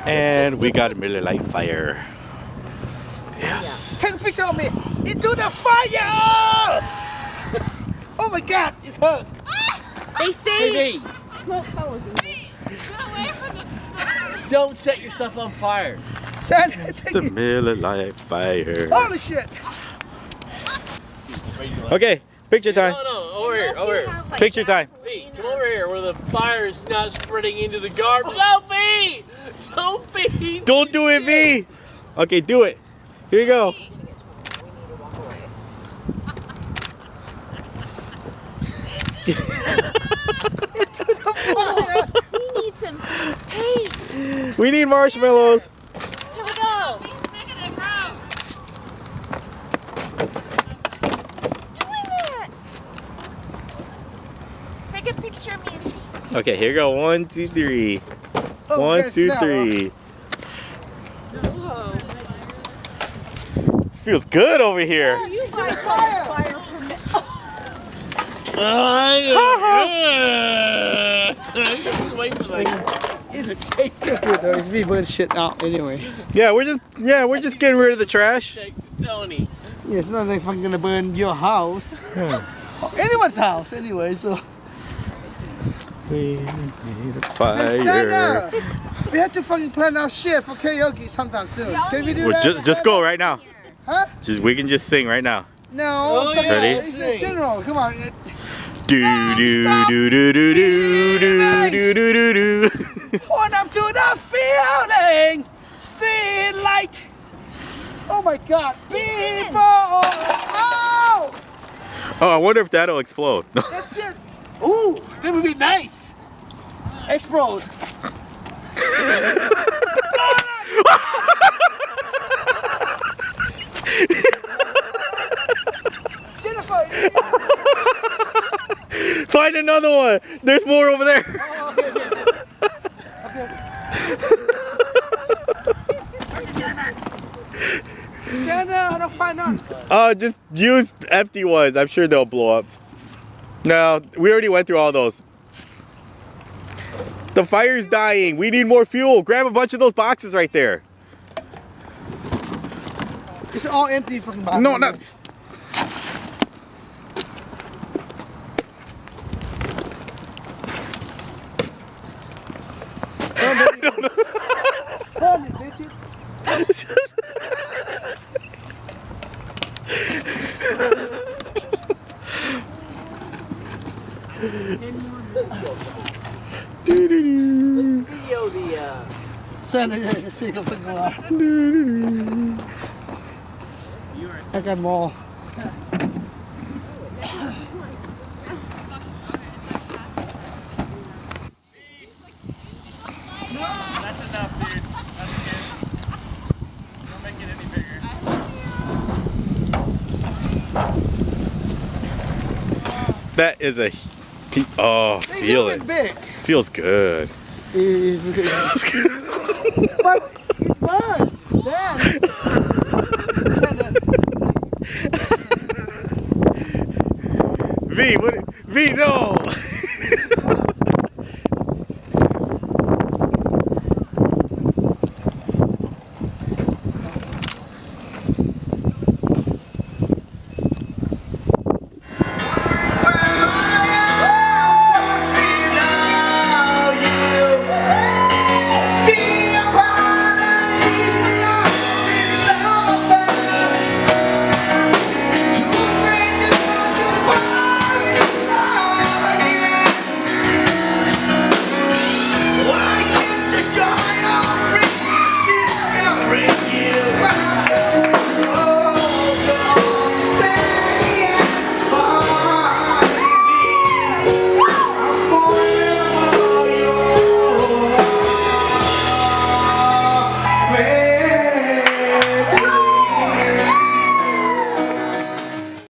And we got a Miller Lite fire. Yes. Take a picture of me. Into the fire! Oh my God, it's hot. They say. Hey, don't set yourself on fire. It's the Miller Lite fire. Holy shit. Okay, picture time. No, over here, over here. Picture time. Hey, come over here where the fire is not spreading into the garbage. Sophie! Sophie! Don't do it, V. Okay, do it. Here you go. We need some. Hey, We need marshmallows. here we go. Doing that. Take a picture of me and Jake. Okay, here you go. 1, 2, 3. Oh, 1, yes, 2, now. 3. Whoa. This feels good over here. You guys got a fire permit. Wait for like. It's good though. It's me putting shit out anyway. Yeah, we're just getting rid of the trash. Check to Tony. Yeah, it's not like I'm gonna burn your house. Or anyone's house anyway, so. We need a Hey, fire. Santa! We have to fucking plan our shit for karaoke sometime soon. Can we do Well, that? just go right now. Huh? We can just sing right now. No. Oh, fucking- yeah. Ready? It's in general. Come on. Do do do do do do do do do do. Point up to the feeling. Street light. Oh my God. People. Oh. Oh, I wonder if that'll explode. That's it. Ooh, that would be nice. Explode. Jennifer. Find another one. There's more over there. Oh, okay. Santa, I don't find none. Just use empty ones. I'm sure they'll blow up. No, we already went through all those. The fire's dying. We need more fuel. Grab a bunch of those boxes right there. It's all empty fucking box. No, not. Burn it, bitches. Video the Santa is sick of fucking more. I got more. That's enough, dude. That's good. Don't make it any bigger. That is a. Oh, It's feel even it. big. Feels good. But it burned. Then. Santa. V, what? V, no.